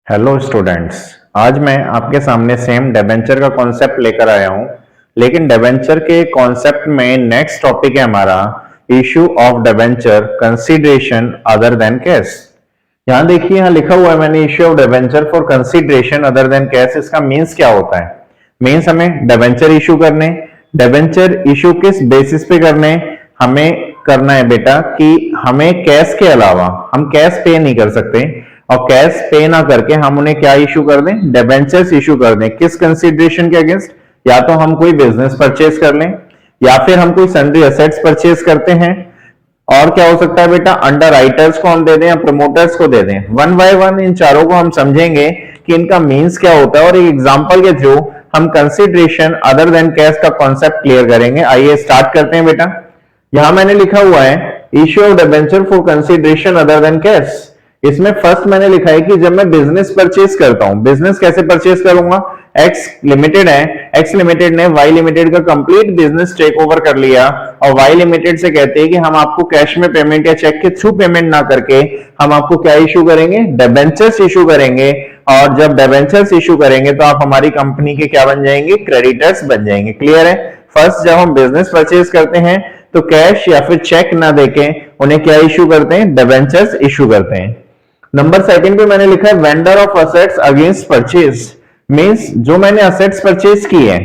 Hello students. आज मैं आपके सामने सेम डिबेंचर का कॉन्सेप्ट लेकर आया हूं, लेकिन डिबेंचर के कॉन्सेप्ट में नेक्स्ट टॉपिक है हमारा issue of debenture consideration other than cash. यहां देखिए, यहां लिखा हुआ है मैंने issue of debenture for consideration other than cash. इसका मीन्स क्या होता है? मीन्स हमें डिबेंचर इशू करने, डिबेंचर इशू किस बेसिस पे करने, हमें करना है बेटा कि हमें कैश के अलावा हम कैश पे नहीं कर सकते, और कैश पे ना करके हम उन्हें क्या इशू कर दें? डिबेंचर्स इशू कर दें। किस कंसीडरेशन के अगेंस्ट? या तो हम कोई बिजनेस परचेज कर लें, या फिर हम कोई सन्ड्री एसेट्स परचेज करते हैं, और क्या हो सकता है बेटा? अंडर राइटर्स को हम दे दें या प्रमोटर्स को दे दें। वन बाय वन इन चारों को हम समझेंगे कि इनका मीन्स क्या होता है, और एक एग्जांपल के थ्रू हम कंसीडरेशन अदर देन कैश का कॉन्सेप्ट क्लियर करेंगे। आइए स्टार्ट करते हैं बेटा। यहां मैंने लिखा हुआ है issue of debenture for consideration other than cash. इसमें फर्स्ट मैंने लिखा है कि जब मैं बिजनेस परचेज करता हूं, बिजनेस कैसे परचेज करूंगा? एक्स लिमिटेड है, एक्स लिमिटेड ने वाई लिमिटेड का कंप्लीट बिजनेस टेक ओवर कर लिया, और वाई लिमिटेड से कहते हैं कि हम आपको कैश में पेमेंट या चेक के थ्रू पेमेंट ना करके हम आपको क्या इशू करेंगे? डिबेंचर्स इशू करेंगे। और जब डिबेंचर्स इशू करेंगे तो आप हमारी कंपनी के क्या बन जाएंगे? क्रेडिटर्स बन जाएंगे। क्लियर है? फर्स्ट जब हम बिजनेस परचेज करते हैं तो कैश या फिर चेक ना देके उन्हें क्या इशू करते हैं? डिबेंचर्स इशू करते हैं। नंबर सेकंड पे मैंने लिखा है vendor of assets against purchase. Means जो मैंने असेट्स परचेज की है,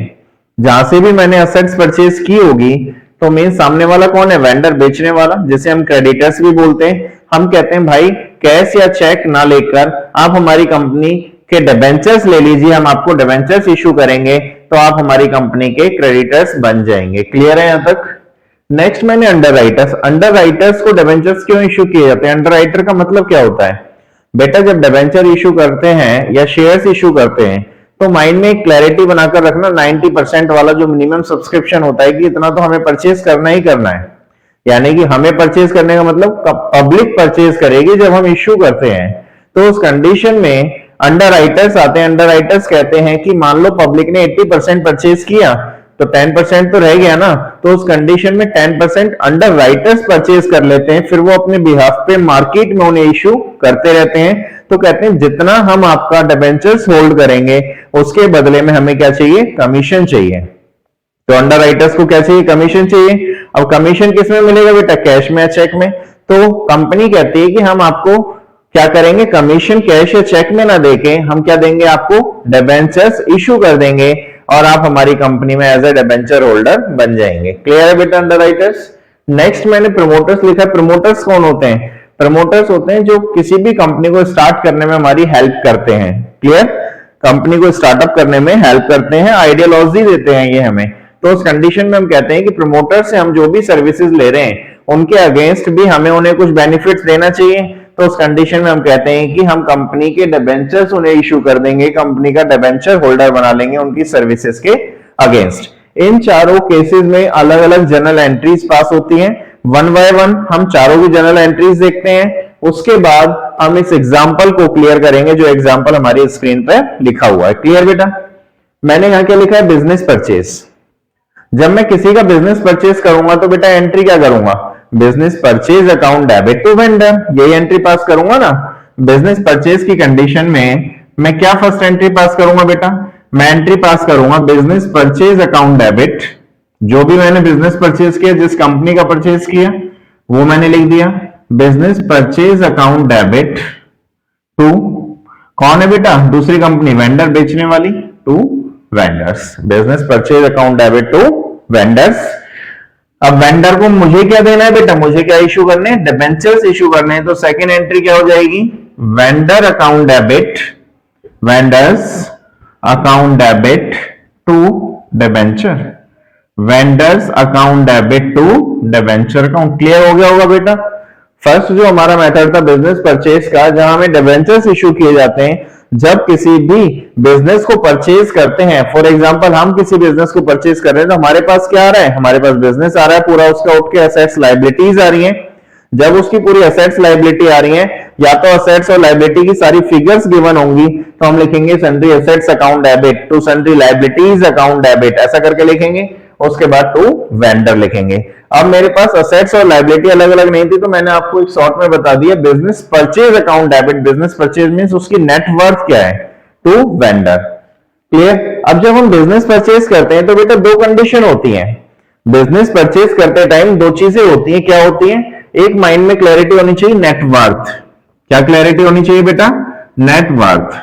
जहां से भी मैंने असेट्स परचेज की होगी, तो मींस सामने वाला कौन है? वेंडर, बेचने वाला, जिसे हम क्रेडिटर्स भी बोलते हैं। हम कहते हैं भाई कैश या चेक ना लेकर आप हमारी कंपनी के डिबेंचर्स ले लीजिए, हम आपको डिबेंचर्स इशू करेंगे, तो आप हमारी कंपनी के क्रेडिटर्स बन जाएंगे। क्लियर है यहां तक? नेक्स्ट मैंने अंडर राइटर्स, अंडर राइटर्स को डिबेंचर्स क्यों इशू किए जाते हैं? अंडर राइटर का मतलब क्या होता है बेटा? जब डिबेंचर इशू करते हैं या शेयर्स इशू करते हैं तो माइंड में एक क्लैरिटी बनाकर रखना, 90% वाला जो मिनिमम सब्सक्रिप्शन होता है कि इतना तो हमें परचेज करना ही करना है। यानी कि हमें परचेज करने का मतलब पब्लिक परचेज करेगी जब हम इशू करते हैं, तो उस कंडीशन में अंडर राइटर्स आते हैं। अंडर राइटर्स कहते हैं कि मान लो पब्लिक ने 80% परचेज किया तो 10% तो रह गया ना, तो उस कंडीशन में 10% अंडर राइटर्स परचेज कर लेते हैं, फिर वो अपने बिहाफ पे मार्केट में उन्हें इशू करते रहते हैं। तो कहते हैं जितना हम आपका डिबेंचर्स होल्ड करेंगे उसके बदले में हमें क्या चाहिए? कमीशन चाहिए। तो अंडर राइटर्स को क्या चाहिए? कमीशन चाहिए। अब कमीशन किस में मिलेगा बेटा? कैश में या चेक में? तो कंपनी कहती है कि हम आपको क्या करेंगे? कमीशन कैश या चेक में ना देके हम क्या देंगे? आपको डिबेंचर्स इशू कर देंगे, और आप हमारी कंपनी में एज ए डिबेंचर होल्डर बन जाएंगे। क्लियर है बेटा अंडर राइटर्स? नेक्स्ट मैंने प्रमोटर्स लिखा है। प्रमोटर्स कौन होते हैं? प्रमोटर्स होते हैं जो किसी भी कंपनी को स्टार्ट करने में हमारी हेल्प करते हैं। क्लियर? कंपनी को स्टार्टअप करने में हेल्प करते हैं, आइडियोलॉजी देते हैं ये हमें। तो उस कंडीशन में हम कहते हैं कि प्रमोटर से हम जो भी सर्विसेज ले रहे हैं उनके अगेंस्ट भी हमें उन्हें कुछ बेनिफिट्स देना चाहिए। तो उस कंडीशन में हम कहते हैं कि हम कंपनी के डिबेंचर्स उन्हें इशू कर देंगे, कंपनी का डिबेंचर होल्डर बना लेंगे उनकी सर्विसेज के अगेंस्ट। इन चारों केसेस में अलग अलग जर्नल एंट्रीज पास होती हैं। वन बाय वन हम चारों की जर्नल एंट्रीज देखते हैं, उसके बाद हम इस एग्जाम्पल को क्लियर करेंगे जो एग्जाम्पल हमारी स्क्रीन पर लिखा हुआ है। क्लियर बेटा? मैंने यहां क्या लिखा है? Business purchase. जब मैं किसी का बिजनेस परचेज करूंगा तो बेटा एंट्री क्या करूंगा? Business purchase account debit to vendor, यही एंट्री पास करूंगा ना। बिजनेस परचेज की कंडीशन में मैं क्या फर्स्ट एंट्री पास करूंगा बेटा? मैं एंट्री पास करूंगा बिजनेस परचेज अकाउंट डेबिट। जो भी मैंने बिजनेस परचेज किया, जिस कंपनी का परचेज किया वो मैंने लिख दिया business purchase account debit to, कौन है बेटा? दूसरी कंपनी, वेंडर, बेचने वाली, to vendors. Business purchase account debit to vendors. अब वेंडर को मुझे क्या देना है बेटा? मुझे क्या इशू करने हैं? डिबेंचर्स इशू करने हैं। तो सेकंड एंट्री क्या हो जाएगी? Vendor account debit, vendors account debit to debenture, vendors account debit to debenture account. Clear हो गया होगा बेटा? फर्स्ट जो हमारा मेथड था बिजनेस परचेज का, जहां हमें डिबेंचर्स इशू किए जाते हैं जब किसी भी बिजनेस को परचेज करते हैं। फॉर एग्जांपल हम किसी बिजनेस को परचेज कर रहे हैं तो हमारे पास क्या आ रहा है? हमारे पास बिजनेस आ रहा है पूरा, उसका उठ के एसेट्स लायबिलिटीज आ रही हैं। जब उसकी पूरी एसेट्स लायबिलिटी आ रही है, या तो एसेट्स और लायबिलिटी की सारी फिगर्स गिवन होंगी, तो हम लिखेंगे sundry assets account debit to sundry liabilities account debit, ऐसा करके लिखेंगे। उसके बाद टू वेंडर लिखेंगे। अब मेरे पास असेट्स और लायबिलिटी अलग अलग नहीं थी, तो मैंने आपको एक शॉर्ट में बता दिया business purchase account debit. Business purchase means उसकी नेटवर्थ क्या है, टू वेंडर। क्लियर। अब जब हम बिजनेस परचेज करते हैं तो बेटा दो कंडीशन होती हैं। बिजनेस परचेज करते टाइम दो चीजें होती हैं, क्या होती हैं? एक माइंड में क्लैरिटी होनी चाहिए, नेटवर्थ। क्या क्लैरिटी होनी चाहिए बेटा? नेटवर्थ।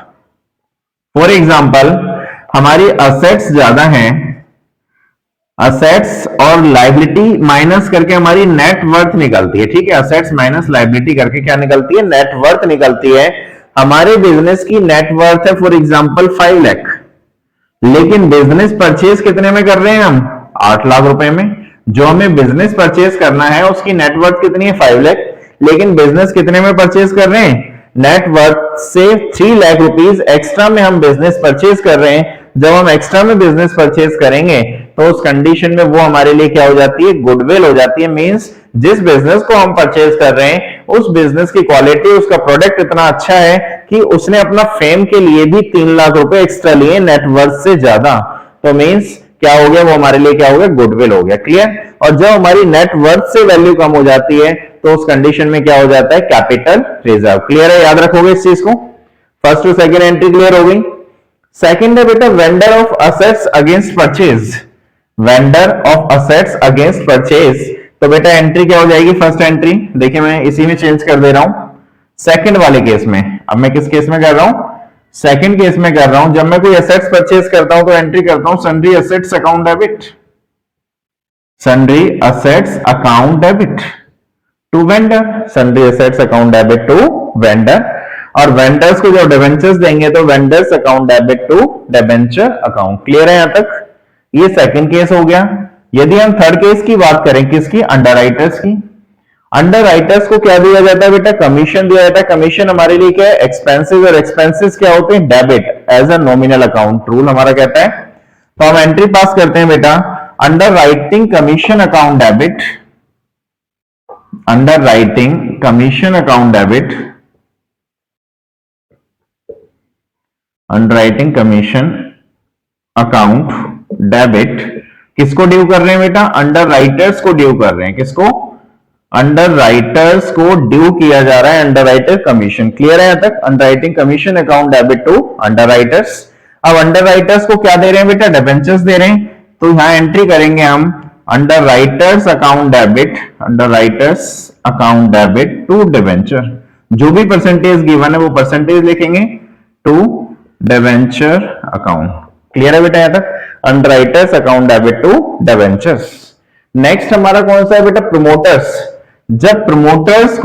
फॉर एग्जाम्पल हमारी असेट्स ज्यादा हैं, असेट्स और लायबिलिटी माइनस करके हमारी नेटवर्थ निकलती है। ठीक है, असेट्स माइनस लायबिलिटी करके क्या निकलती है? नेटवर्थ निकलती है। हमारे बिजनेस की नेटवर्थ है फॉर एग्जाम्पल 5 लाख, लेकिन बिजनेस परचेज कितने में कर रहे हैं हम? 8 लाख रुपए में। जो हमें बिजनेस परचेज करना है उसकी नेटवर्थ कितनी है? 5 लाख, लेकिन बिजनेस कितने में परचेज कर रहे हैं? नेटवर्थ से 3 लाख रुपीस एक्स्ट्रा में हम बिजनेस परचेज कर रहे हैं। जब हम एक्स्ट्रा में बिजनेस परचेज करेंगे तो उस कंडीशन में वो हमारे लिए क्या हो जाती है? गुडविल हो जाती है। मींस जिस बिजनेस को हम परचेज कर रहे हैं उस बिजनेस की क्वालिटी, उसका प्रोडक्ट इतना अच्छा है कि उसने अपना फेम के लिए भी 3 लाख रुपए एक्स्ट्रा लिए, नेटवर्थ से ज्यादा। तो मींस क्या हो गया? वो हमारे लिए क्या हो गया? गुडविल हो गया। क्लियर। और जब हमारी नेटवर्थ से वैल्यू कम हो जाती है तो उस कंडीशन में क्या हो जाता है? Capital reserve. क्लियर है? याद रखोगे इस चीज को। First to second entry clear हो गई। सेकंड है बेटा vendor of assets against purchase. Vendor of assets against purchase, तो बेटा एंट्री क्या हो जाएगी? फर्स्ट एंट्री देखिए मैं इसी में चेंज कर दे रहा हूं, सेकंड वाले केस में। अब मैं किस केस में कर रहा हूं? सेकंड केस में कर रहा हूं। जब मैं कोई एसेट्स परचेज करता हूं तो एंट्री करता हूं sundry assets account debit, sundry assets account debit to vendor, sundry assets account debit to vendor. और वेंडर्स को जब डिबेंचर्स देंगे तो vendors account debit to debenture account. Clear है यहां तक? ये सेकंड केस हो गया। यदि हम थर्ड केस की बात करें, किसकी? अंडरराइटर्स की। अंडरराइटर्स को क्या दिया जाता है बेटा? कमीशन दिया जाता है। कमीशन हमारे लिए क्या है? एक्सपेंसेस, और एक्सपेंसेस क्या होते हैं? Debit as a nominal account, rule हमारा कहता है। तो हम एंट्री पास करते हैं बेटा, underwriting commission account debit, underwriting commission account debit, underwriting commission account debit. किसको ड्यू कर रहे हैं बेटा? अंडरराइटर्स को ड्यू कर रहे हैं। किसको? अंडरराइटर्स को ड्यू किया जा रहा है अंडरराइटर कमीशन। क्लियर है यहां तक? Underwriting commission account debit to underwriters. अब अंडरराइटर्स को क्या दे रहे हैं बेटा? डिबेंचर्स दे रहे हैं। तो यहां एंट्री करेंगे हम underwriters account debit, underwriters account debit to debenture. जो भी परसेंटेज गिवन है वो परसेंटेज लिखेंगे टू डिबेंचर अकाउंट। क्लियर है बेटा यहां तक? Underwriters account debit to debentures. Next हमारा कौन सा है बेटा? प्रोमोटर्स। जब प्रमोटर्स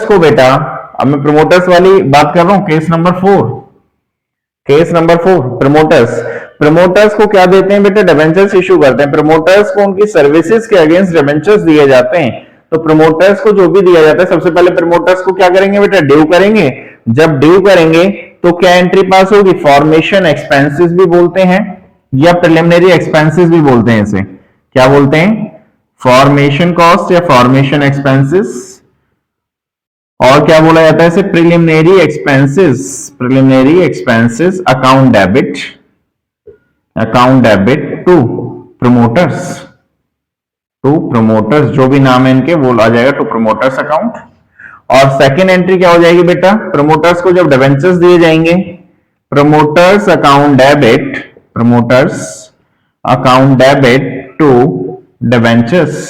को बेटा, अब मैं प्रमोटर्स वाली बात कर रहा हूं, case number 4, case number 4 promoters को क्या देते हैं बेटा? डिबेंचर्स इशू करते हैं। प्रमोटर्स को उनकी सर्विसेज के अगेंस्ट डिबेंचर्स दिए जाते हैं। तो प्रमोटर्स को जो भी दिया जाता है, सबसे पहले प्रमोटर्स को क्या करेंगे बेटा? ड्यू करेंगे। जब ड्यू करेंगे तो क्या एंट्री पास होगी? फॉर्मेशन एक्सपेंसेस भी बोलते हैं या प्रिलिमिनरी एक्सपेंसेस भी बोलते हैं। इसे क्या बोलते हैं? फॉर्मेशन कॉस्ट या फॉर्मेशन एक्सपेंसेस। और क्या बोला जाता है इसे? Preliminary expenses, preliminary expenses account debit, account debit to promoters, to promoters. जो भी नाम है इनके वो आ जाएगा टू प्रमोटर्स अकाउंट। और सेकेंड एंट्री क्या हो जाएगी बेटा? प्रमोटर्स को जब डिबेंचर्स दिए जाएंगे, promoters account debit, promoters account debit to debentures,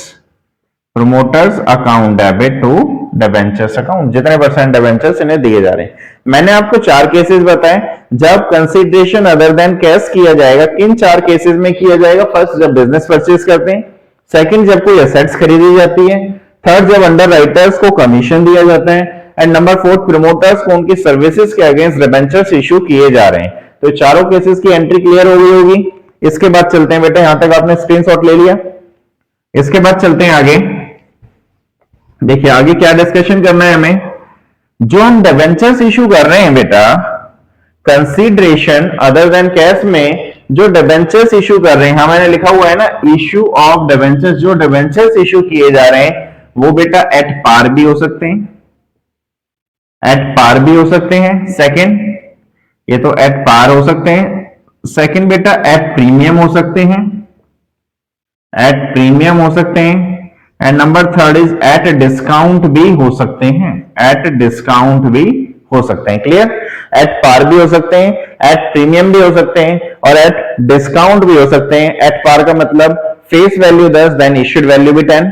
promoters account debit to debentures account. जितने परसेंट डिबेंचर्स इन्हें दिए जा रहे हैं। मैंने आपको 4 केसेस बताए जब कंसीडरेशन अदर देन कैश किया जाएगा। किन 4 केसेस में किया जाएगा? फर्स्ट, जब बिजनेस परचेज करते हैं। सेकंड, जब कोई एसेट्स खरीदी जाती है। थर्ड, जब अंडरराइटर्स को कमीशन दिया जाता है। एंड नंबर 4, प्रमोटर्स को उनकी सर्विसेज के अगेंस्ट डिबेंचर्स इशू किए जा रहे हैं। तो चारों केसेस की एंट्री क्लियर हो गई होगी। इसके बाद चलते हैं बेटा, यहां तक आपने स्क्रीनशॉट ले लिया। इसके बाद चलते हैं आगे। देखिए आगे क्या डिस्कशन करना है हमें। जो हम डिबेंचर्स इशू कर रहे हैं बेटा, कंसीडरेशन अदर देन कैश में जो डिबेंचर्स इशू कर रहे हैं, हाँ मैंने लिखा हुआ है ना, इशू ऑफ डिबेंचर्स। जो डिबेंचर्स इशू किए जा रहे हैं वो बेटा एट पार भी हो सकते हैं, एट पार भी हो सकते हैं। सेकंड, ये तो एट पार हो सकते हैं। सेकंड बेटा एट प्रीमियम हो सकते हैं, एट प्रीमियम हो सकते हैं। And number third is at discount भी हो सकते हैं, एट डिस्काउंट भी हो सकते हैं। क्लियर? एट पार भी हो सकते हैं, एट प्रीमियम भी हो सकते हैं और एट डिस्काउंट भी हो सकते हैं। एट पार का मतलब face value 10 then issued value भी 10।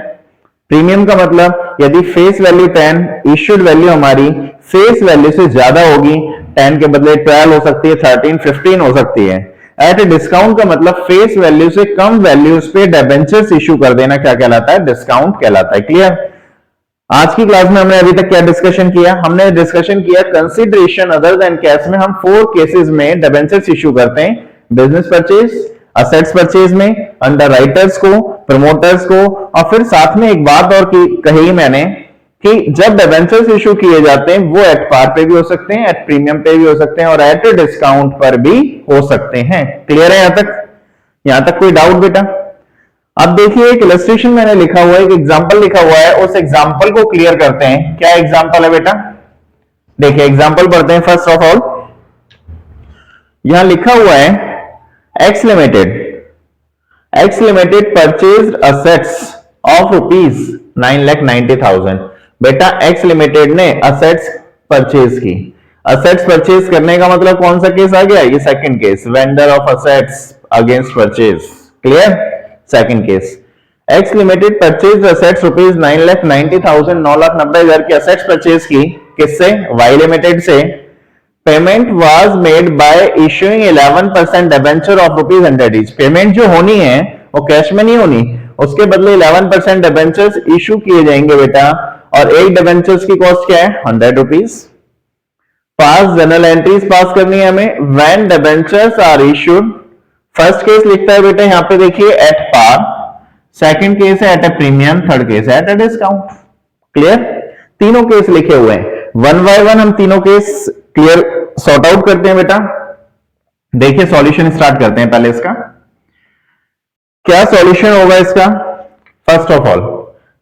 प्रीमियम का मतलब यदि फेस वैल्यू 10, इश्यूड वैल्यू हमारी फेस वैल्यू से ज्यादा होगी, 10 के बदले 12 हो सकती है, 13, 15 हो सकती है। एट डिस्काउंट का मतलब फेस वैल्यू से कम वैल्यूज पे डिबेंचर्स इशू कर देना क्या कहलाता है? डिस्काउंट कहलाता है। क्लियर? आज की क्लास में हमने अभी तक क्या डिस्कशन किया? हमने डिस्कशन किया कंसीडरेशन अदर देन कैश में हम 4 केसेस में डिबेंचर्स इशू करते हैं। बिजनेस परचेज, असेट्स परचेज में अंडर राइटर्स को, प्रमोटर्स को, और फिर साथ में एक बात और कही मैंने कि जब डिबेंचर्स इशू किए जाते हैं वो एट पार पे भी हो सकते हैं, एट प्रीमियम पे भी हो सकते हैं और एट डिस्काउंट पर भी हो सकते हैं। क्लियर है? यहां तक कोई डाउट बेटा? अब देखिए एक इलस्ट्रेशन मैंने लिखा हुआ है, एक एग्जांपल लिखा हुआ है, उस एग्जांपल को क्लियर करते हैं। क्या एग्जांपल है बेटा? देखिए एग्जांपल पढ़ते हैं। फर्स्ट ऑफ ऑल यहां लिखा हुआ है x limited purchased assets of ₹9,90,000। बेटा एक्स लिमिटेड ने असेट्स परचेज की। असेट्स परचेज करने का मतलब कौन सा केस आ गया? ये second case, vendor of assets against purchase. Clear? Second case, x limited purchase assets ₹9,90,000, 9,90,000 की असेट्स परचेज की। किससे? वाई लिमिटेड से। Payment was made by issuing 11% debenture of ₹100 each. Payment जो होनी है वो कैश में नहीं होनी, उसके बदले 11% डिबेंचर्स इशू किए जाएंगे बेटा, और एक डिबेंचर्स की कॉस्ट क्या है? ₹100। पास जनरल एंट्रीज पास करनी है हमें when debentures are issued. First case लिखता है बेटा यहां पे देखिए एट पार, सेकंड केस है at a premium, third case है एट ए डिस्काउंट। क्लियर? तीनों केस लिखे हुए हैं, वन बाय वन हम तीनों केस क्लियर सॉर्ट आउट करते हैं बेटा। देखिए सॉल्यूशन स्टार्ट करते हैं पहले इसका। क्या सॉल्यूशन होगा इसका? फर्स्ट ऑफ ऑल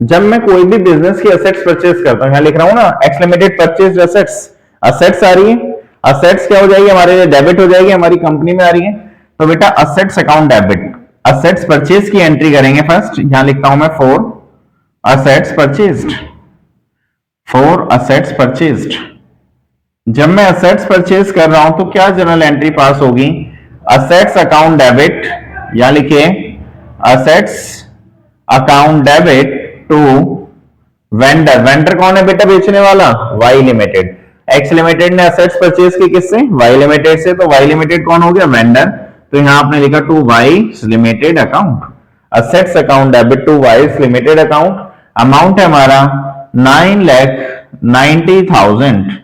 जब मैं कोई भी बिजनेस की असेट्स परचेज करता हूं, यहां लिख रहा हूं ना X limited purchase assets, assets आ रही है, असेट्स क्या हो जाएगी हमारे लिए? डेबिट हो जाएगी, हमारी कंपनी में आ रही है। तो बेटा assets account debit, assets purchase की एंट्री करेंगे फर्स्ट। यहां लिखता हूं मैं for assets purchased, for assets purchased. जब मैं असेट्स परचेज कर रहा हूं तो क्या जनरल एंट्री पास होगी? असेट्स अकाउंट डेबिट, यहां लिखिए assets account debit to vendor. Vendor कौन है बेटा? बेचने वाला, वाई लिमिटेड। एक्स लिमिटेड ने असेट्स परचेज की किससे? वाई लिमिटेड से, तो वाई लिमिटेड कौन हो गया? वेंडर। तो यहां आपने लिखा to Y limited account, assets account debit to Y limited account. Amount है हमारा 9,90,000,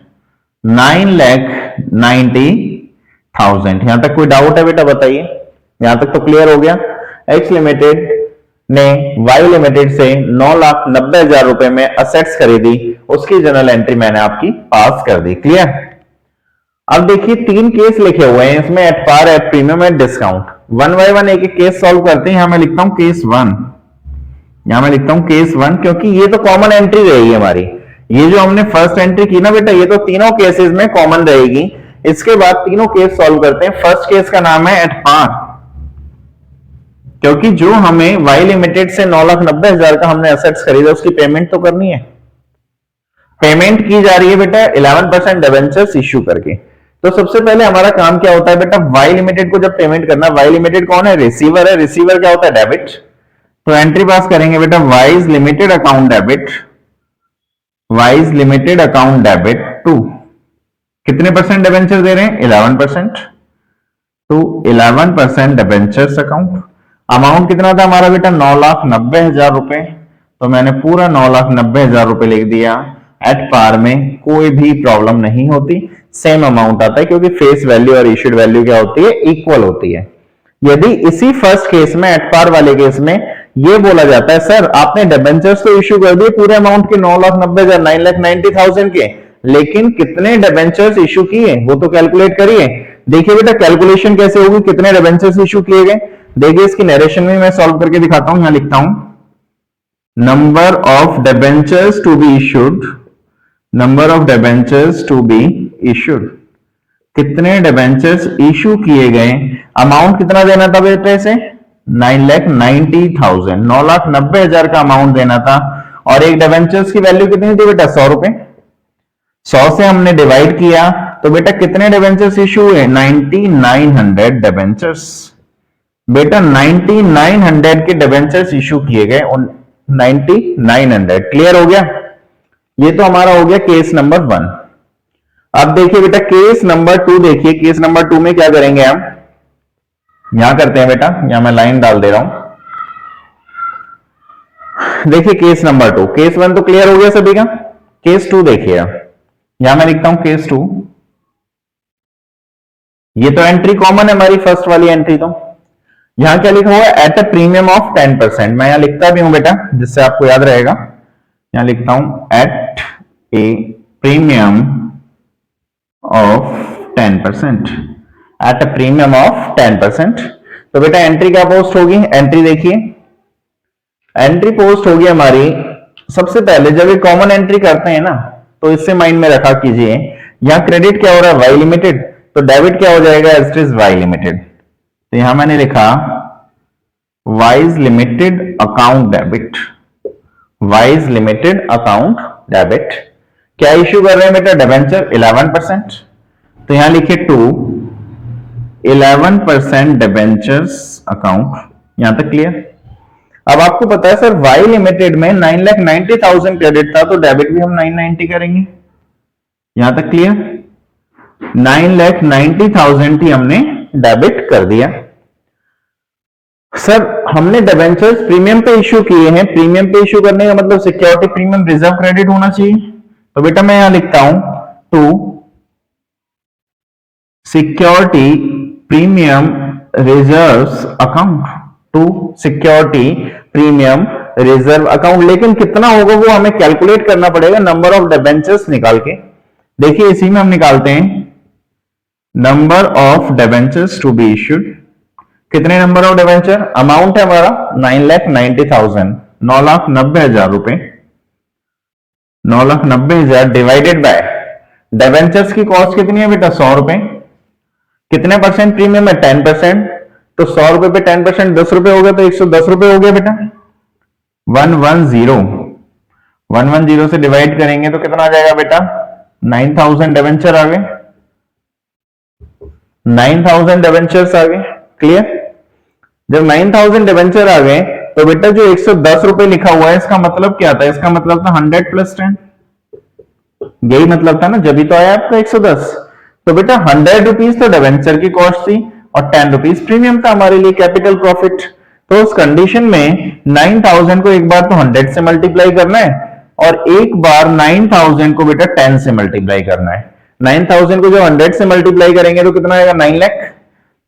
9,90,000। यहां तक कोई डाउट है बेटा? बताइए। यहां तक तो क्लियर हो गया। एक्स लिमिटेड ने वाई लिमिटेड से 9,90,000 रुपए में असेट्स खरीदी, उसकी जनरल एंट्री मैंने आपकी पास कर दी। क्लियर? अब देखिए तीन केस लिखे हुए हैं इसमें, at par, at premium, at discount. One by one एक एक केस सॉल्व करते हैं। यहां मैं लिखता हूं केस वन, यहां मैं लिखता हूं केस वन, क्योंकि ये तो कॉमन एंट्री रहेगी हमारी। ये जो हमने फर्स्ट एंट्री की ना बेटा, ये तो तीनों केसेस में कॉमन रहेगी। इसके बाद तीनों केस सॉल्व करते हैं। फर्स्ट केस का नाम है एट पार, क्योंकि जो हमें वाई लिमिटेड से 9,90,000 का हमने असेट्स खरीदा, उसकी पेमेंट तो करनी है। पेमेंट की जा रही है बेटा 11% डिबेंचर्स इश्यू करके। तो सबसे पहले हमारा काम क्या होता है बेटा? वाई लिमिटेड को जब पेमेंट करना, वाई लिमिटेड कौन है? रिसीवर है। रिसीवर क्या होता है? डेबिट। तो एंट्री पास करेंगे बेटा Y's limited account debit, Y's limited account debit to कितने परसेंट डिबेंचर दे रहे हैं? 11%, टू 11% डिबेंचर्स अकाउंट। अमाउंट कितना था हमारा बेटा? 9,90,000 रुपए। तो मैंने पूरा 9,90,000 रुपए लिख दिया। एट पार में कोई भी प्रॉब्लम नहीं होती, सेम अमाउंट आता है, क्योंकि फेस वैल्यू और इश्यूड वैल्यू क्या होती है? इक्वल होती है। यदि इसी फर्स्ट केस में, एट पार वाले केस में, ये बोला जाता है सर आपने डिबेंचर्स तो इश्यू कर दिए पूरे अमाउंट के 9,90,000, 9,90,000 के, लेकिन कितने डिबेंचर्स इश्यू किए वो तो कैलकुलेट करिए। देखिए बेटा कैलकुलेशन कैसे होगी, कितने डिबेंचर्स इश्यू किए गए। देखिए इसकी नरेशन में मैं सॉल्व करके दिखाता हूं। यहां लिखता हूं number of debentures to be issued, number of debentures to be issued. कितने डिबेंचर्स इशू किए गए, अमाउंट कितना देना था बेटे से 9,90,000, 9,90,000 का अमाउंट देना था। और एक डिबेंचर्स की वैल्यू कितनी थी बेटा 100 रुपए। 100 से हमने डिवाइड किया तो बेटा कितने डिबेंचर्स इशू हुए 9,900 डिबेंचर्स। बेटा 9,900 के डिबेंचर्स इशू किए गए, 9,900। क्लियर हो गया? ये तो हमारा हो गया केस नंबर 1। अब देखिए बेटा केस नंबर 2 देखिए, केस नंबर 2 में क्या करेंगे हम, यहां करते हैं बेटा, यहां मैं लाइन डाल दे रहा हूं। देखिए केस नंबर 2, केस 1 तो क्लियर हो गया सभी का, केस 2 देखिए। यहां मैं लिखता हूं केस 2। ये तो एंट्री कॉमन है हमारी फर्स्ट वाली एंट्री, तो यहां क्या लिखा हुआ है एट अ प्रीमियम ऑफ 10%। मैं यहां लिखता भी हूं बेटा जिससे आपको याद रहेगा, यहां लिखता हूं at a premium of 10%, at a premium of 10%। तो बेटा एंट्री क्या पोस्ट होगी, एंट्री देखिए, एंट्री पोस्ट होगी हमारी सबसे पहले जब ये कॉमन एंट्री करते हैं ना, तो इससे माइंड में रखा कीजिए यहां क्रेडिट क्या हो रहा है वाई लिमिटेड, तो डेबिट क्या हो जाएगा एज इज वाई लिमिटेड। तो यहां मैंने लिखा wise limited account debit, Y's limited account debit. क्या इश्यू कर रहे हैं बेटा डिबेंचर 11%, तो यहां लिखे टू 11% डिबेंचर्स अकाउंट। यहां तक क्लियर? अब आपको पता है सर वाई लिमिटेड में 9,90,000 क्रेडिट था, तो डेबिट भी हम 990 करेंगे। यहां तक क्लियर? 9,90,000 ही हमने डेबिट कर दिया। सर हमने डिबेंचर्स प्रीमियम पे इश्यू किए हैं, प्रीमियम पे इश्यू करने का मतलब सिक्योरिटी प्रीमियम रिजर्व क्रेडिट होना चाहिए। तो बेटा मैं यहां लिखता हूं to security premium reserves account, to security premium reserve account. लेकिन कितना होगा वो हमें कैलकुलेट करना पड़ेगा नंबर ऑफ डिबेंचर्स निकाल के। देखिए इसी में हम निकालते हैं number of debentures to be issued. कितने नंबर ऑफ डिबेंचर, अमाउंट है हमारा 9,90,000, 9,90,000 रुपए, 9,90,000 डिवाइडेड बाय डिबेंचर्स की कॉस्ट कितनी है बेटा 100 रुपए। कितने परसेंट प्रीमियम है 10%, तो 100 रुपए पे 10% 10 रुपए हो गया, तो 110 रुपए हो गया बेटा। 110 से डिवाइड करेंगे तो कितना आ जाएगा बेटा 9,000 डिबेंचर आ गए, 9,000 डिबेंचर्स आ गए। क्लियर? जब 9,000 डिबेंचर आ गए तो बेटा जो 110 रुपए लिखा हुआ है इसका मतलब क्या था, इसका मतलब था 100 + 10, यही मतलब था ना, जब भी तो आया आपका 110। तो बेटा 100 रुपीज तो डिबेंचर की कॉस्ट थी और 10 रुपीज प्रीमियम था हमारे लिए कैपिटल प्रॉफिट। तो उस कंडीशन में 9,000 को एक बार तो 100 से मल्टीप्लाई करना है और एक बार 9,000 को बेटा 10 से मल्टीप्लाई करना है। 9,000 को जब 100 से मल्टीप्लाई करेंगे तो कितना आएगा 9 लाख।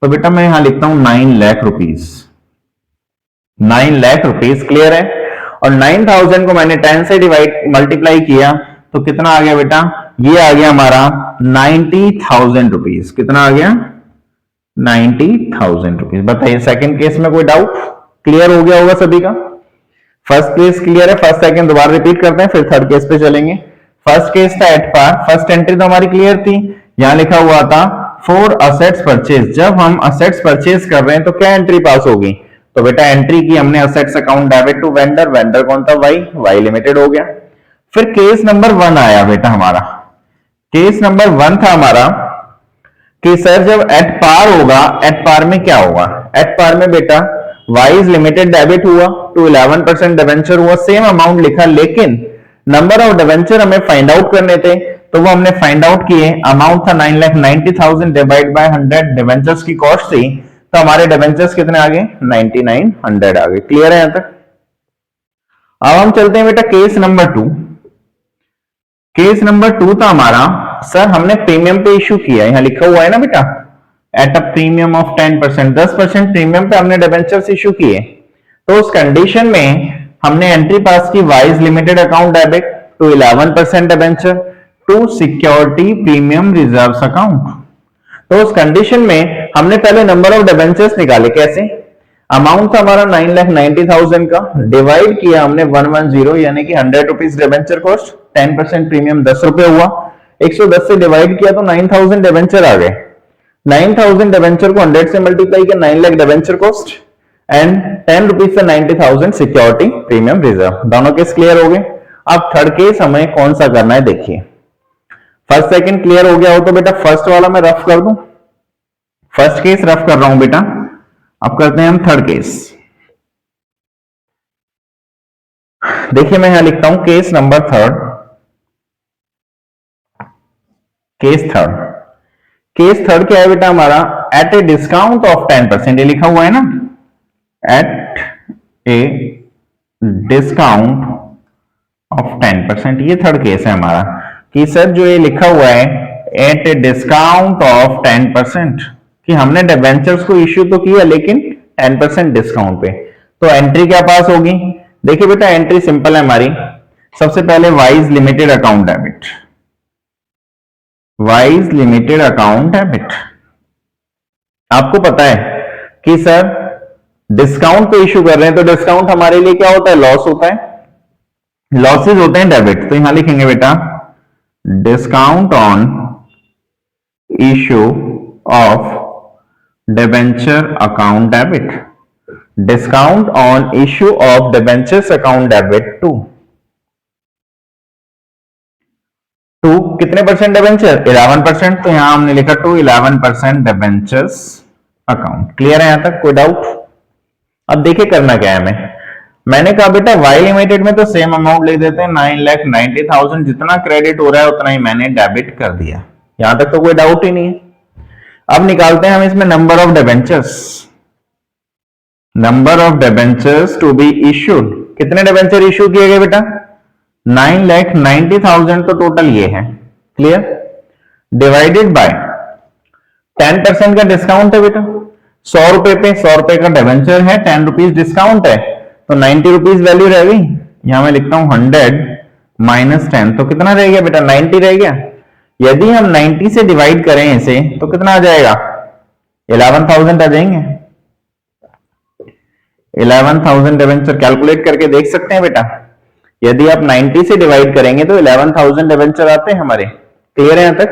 तो बेटा मैं यहां लिखता हूं 9 lakh rupees, 9 lakh rupees. Clear है? और 9,000 को मैंने 10 से डिवाइड मल्टीप्लाई किया तो कितना आ गया बेटा, ये आ गया हमारा 90,000 रुपीज। कितना आ गया 90,000 रुपीज। बताइए सेकंड केस में कोई डाउट? क्लियर हो गया होगा सभी का? फर्स्ट केस क्लियर है, फर्स्ट सेकंड दोबारा रिपीट करते हैं फिर थर्ड केस पे चलेंगे। फर्स्ट केस था एट पार, फर्स्ट एंट्री तो हमारी क्लियर थी, यहां लिखा हुआ था फॉर असेट्स परचेज। जब हम असेट्स परचेज कर रहे हैं तो क्या एंट्री पास होगी, तो बेटा एंट्री की हमने assets account debit to vendor, vendor कौन था वाई लिमिटेड हो गया। फिर केस नंबर 1 आया बेटा हमारा, केस नंबर 1 था हमारा कि सर जब एट पार होगा, एट पार में क्या होगा, एट पार में बेटा वाइज लिमिटेड डेबिट हुआ टू 11% डिबेंचर हुआ, सेम अमाउंट लिखा, लेकिन नंबर ऑफ डिबेंचर हमें फाइंड आउट करने थे तो वो हमने फाइंड आउट किए। अमाउंट था 9,90,000 डिवाइड बाय 100, डिबेंचर्स की कॉस्ट थी, तो हमारे डिबेंचर्स कितने आ गए 9,900 आ गए। क्लियर है यहां तक? अब हम चलते हैं बेटा केस नंबर 2। केस नंबर 2 था हमारा, सर हमने प्रीमियम पे इश्यू किया, यहां लिखा हुआ है ना बेटा eight a premium of 10%, 10% premium पे हमने डिबेंचर्स इश्यू किए। तो उस कंडीशन में हमने एंट्री पास की Y's limited account debit to 11% debenture to security premium reserves account. तो उस कंडीशन में हमने पहले नंबर ऑफ डिबेंचर्स निकाले, कैसे, अमाउंट था हमारा 9,90,000 का, डिवाइड किया हमने 110 यानी कि 100 रुपीज डिबेंचर कॉस्ट, 10% प्रीमियम 10 रुपए हुआ, 110 से डिवाइड किया तो 9000 डिबेंचर आ गए। 9000 डिबेंचर को 100 से मल्टीप्लाई किया, 9 lakh debenture cost and 10 rupees से 90,000 सिक्योरिटी प्रीमियम रिजर्व। दोनों केस क्लियर हो गए। अब थर्ड केस हमें कौन सा करना है देखिए। फर्स्ट सेकंड क्लियर हो गया हो तो बेटा फर्स्ट वाला मैं रफ कर दूं। फर्स्ट केस रफ कर रहा हूं बेटा। अब करते हैं हम थर्ड केस। देखिए मैं यहां लिखता हूं case number third. Case third, case third क्या है बेटा हमारा? एट ए डिस्काउंट ऑफ 10%, ये लिखा हुआ है ना, एट ए डिस्काउंट ऑफ 10%, ये थर्ड केस है हमारा कि सर जो ये लिखा हुआ है एट ए डिस्काउंट ऑफ 10%, कि हमने डिबेंचर्स को इश्यू तो किया लेकिन 10% डिस्काउंट पे, तो एंट्री क्या पास होगी? देखिए बेटा एंट्री सिंपल है हमारी। सबसे पहले wise limited account debit, Y's limited account debit. आपको पता है कि सर डिस्काउंट पे इश्यू कर रहे हैं तो डिस्काउंट हमारे लिए क्या होता है? लॉस होता है, लॉसेज होते हैं डेबिट। तो यहां लिखेंगे बेटा discount on issue of debenture account debit, discount on issue of debentures account debit to कितने परसेंट डिबेंचर? 11%। तो यहां हमने लिखा टू 11% डिबेंचर्स अकाउंट। क्लियर है यहां तक? कोई डाउट? अब देखिए करना क्या है हमें। मैंने कहा बेटा वाई लिमिटेड में तो सेम अमाउंट लिख देते हैं, 9,90,000 जितना क्रेडिट हो रहा है उतना ही मैंने डेबिट कर दिया। यहां तक तो कोई डाउट ही नहीं है। अब निकालते हैं हम इसमें number of debentures, number of debentures to be issued. कितने डिबेंचर इश्यू किए गए बेटा? 9,90,000, तो टोटल ये है। क्लियर? डिवाइडेड बाय 10% का डिस्काउंट है बेटा, 100 रुपए पे 100 रुपए का डिबेंचर है, 10 रुपीज डिस्काउंट है तो 90 रुपीज वैल्यू रह गई। यहां मैं लिखता हूं 100 माइनस 10, तो कितना रह गया बेटा? 90 रह गया। यदि हम 90 से डिवाइड करें इसे तो कितना आ जाएगा? 11,000 आ जाएंगे। 11,000 डिबेंचर कैलकुलेट करके देख सकते हैं बेटा। यदि आप 90 से डिवाइड करेंगे तो 11,000 डिबेंचर आते हैं हमारे। क्लियर है यहां तक?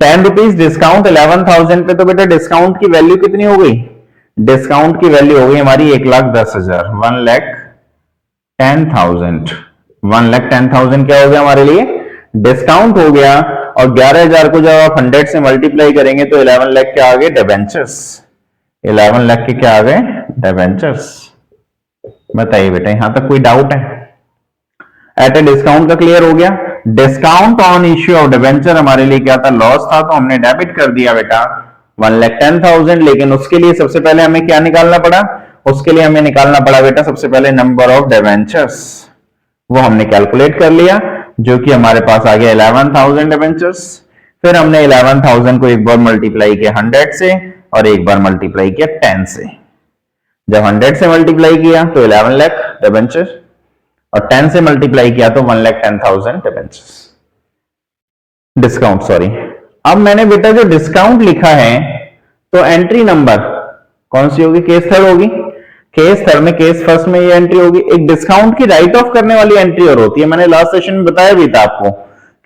10 रुपीज डिस्काउंट 11,000 पे, तो बेटा डिस्काउंट की वैल्यू कितनी हो गई? डिस्काउंट की वैल्यू हो गई हमारी 1,10,000, 1,10,000। 1,10,000 क्या हो गया हमारे लिए? डिस्काउंट हो गया। और 11,000 को जब आप 100 से मल्टीप्लाई करेंगे तो 11 लाख क्या आ गए? डिबेंचर्स। 11 लाख के क्या आ गए? डिबेंचर्स। बताइए बेटा यहां तक कोई डाउट है? एट ए डिस्काउंट का क्लियर हो गया। Discount on issue of debenture हमारे लिए क्या था? लॉस था, तो हमने डेबिट कर दिया बेटा 1,10,000। लेकिन उसके लिए सबसे पहले हमें क्या निकालना पड़ा? उसके लिए हमें निकालना पड़ा बेटा सबसे पहले नंबर ऑफ डिबेंचर्स। वो हमने कैलकुलेट कर लिया, जो कि हमारे पास आ गया 11,000 डिबेंचर्स। फिर हमने 11,000 को एक बार मल्टीप्लाई किया 100 से और एक बार मल्टीप्लाई किया 10 से। जब 100 से मल्टीप्लाई किया तो 11 लाख डिबेंचर और 10 से मल्टीप्लाई किया तो 1,10,000 डिबेंचर्स डिस्काउंट, सॉरी। अब मैंने बेटा जो डिस्काउंट लिखा है तो एंट्री नंबर कौन सी होगी? केस थर्ड होगी। केस थर्ड में केस फर्स्ट में ये एंट्री होगी। एक डिस्काउंट की राइट ऑफ करने वाली एंट्री और होती है। मैंने लास्ट सेशन में बताया भी था आपको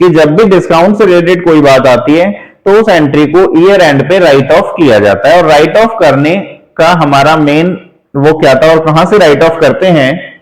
कि जब भी डिस्काउंट से रिलेटेड कोई बात आती है तो उस एंट्री को ईयर एंड पे राइट ऑफ किया जाता है। और राइट ऑफ करने का हमारा मेन वो क्या था और कहां से राइट ऑफ करते हैं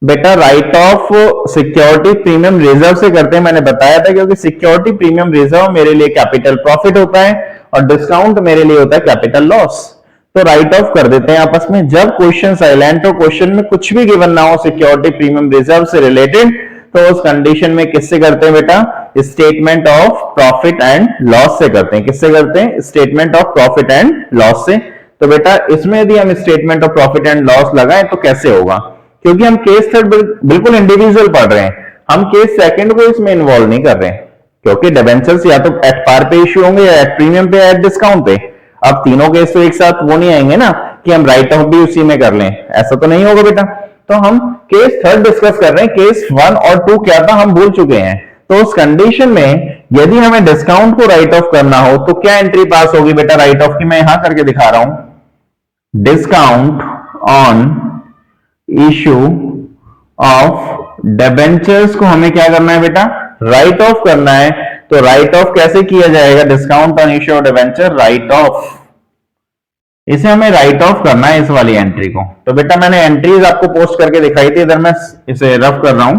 बेटा? Right of security premium reserve से करते हैं। मैंने बताया था क्योंकि सिक्योरिटी प्रीमियम रिजर्व मेरे लिए कैपिटल प्रॉफिट होता है और डिस्काउंट मेरे लिए होता है कैपिटल लॉस। तो राइट ऑफ कर देते हैं आपस में। जब क्वेश्चन साइलेंट हो, क्वेश्चन में कुछ भी गिवन ना हो सिक्योरिटी प्रीमियम रिजर्व से रिलेटेड, तो उस कंडीशन में किससे करते हैं बेटा? Statement of profit and loss से करते हैं। किससे करते हैं? Statement of profit and loss से। तो बेटा इसमें यदि हम statement of profit and loss लगाएं तो कैसे होगा? क्योंकि हम केस थर्ड बिल्कुल इंडिविजुअल पढ़ रहे हैं, हम केस सेकंड को इसमें इन्वॉल्व नहीं कर रहे हैं, क्योंकि डिबेंचर्स या तो एट पार पे इश्यू होंगे या एट प्रीमियम पे या एट डिस्काउंट पे। अब तीनों केस तो एक साथ वो नहीं आएंगे ना कि हम राइट ऑफ भी उसी में कर लें, ऐसा तो नहीं होगा बेटा। तो हम केस थर्ड डिस्कस कर रहे हैं। केस 1 और 2 क्या था हम भूल चुके हैं। तो उस कंडीशन में यदि हमें डिस्काउंट को राइट ऑफ करना हो तो क्या एंट्री पास होगी बेटा राइट ऑफ की? मैं यहां करके दिखा रहा हूं। Discount on issue of debentures को हमें क्या करना है बेटा? राइट ऑफ करना है। तो राइट ऑफ कैसे किया जाएगा? Discount on issue of debenture, right of, इसे हमें राइट ऑफ करना है इस वाली एंट्री को। तो बेटा मैंने एंट्रीज आपको पोस्ट करके दिखाई थी, इधर मैं इसे रफ कर रहा हूं।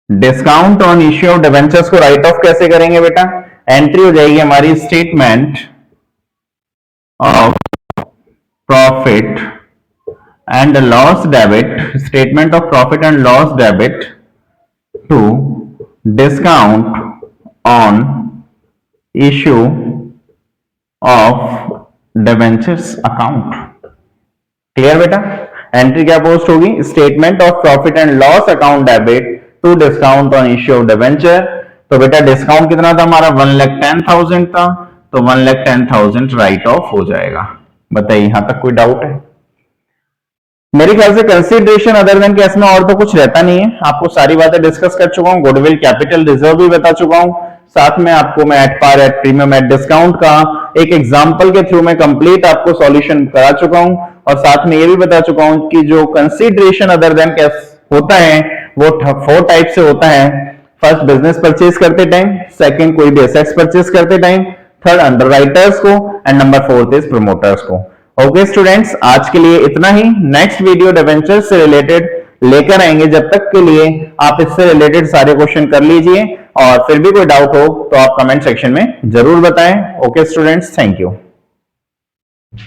Discount on issue of debentures को राइट ऑफ कैसे करेंगे बेटा? एंट्री हो जाएगी हमारी statement of profit and loss debit, statement of profit and loss debit to discount on issue of debentures account. Clear बेटा? एंट्री क्या पोस्ट होगी? Statement of profit and loss account debit to discount on issue of debenture. तो बेटा discount कितना था हमारा? 1,10,000 था, तो 1,10,000 राइट ऑफ हो जाएगा। बताइए यहां तक कोई डाउट है? मेरे ख्याल से कंसीडरेशन अदर देन केस में और तो कुछ रहता नहीं है, आपको सारी बातें डिस्कस कर चुका हूं, गुडविल कैपिटल रिजर्व भी बता चुका हूं, साथ में आपको मैं at par, at premium, at discount का एक एग्जांपल के थ्रू मैं कंप्लीट आपको सॉल्यूशन करा चुका हूं, और साथ में ये भी बता चुका हूं कि जो कंसीडरेशन अदर देन केस होता है वो 4 टाइप से होता है। फर्स्ट बिजनेस परचेज करते टाइम, सेकंड कोई भी एसेट्स परचेज करते टाइम, थर्ड अंडरराइटर्स को, एंड नंबर 4 इज प्रमोटर्स को। ओके स्टूडेंट्स, आज के लिए इतना ही। नेक्स्ट वीडियो डिबेंचर से रिलेटेड लेकर आएंगे, जब तक के लिए आप इससे रिलेटेड सारे क्वेश्चन कर लीजिए, और फिर भी कोई डाउट हो तो आप कमेंट सेक्शन में जरूर बताएं। Okay students, thank you.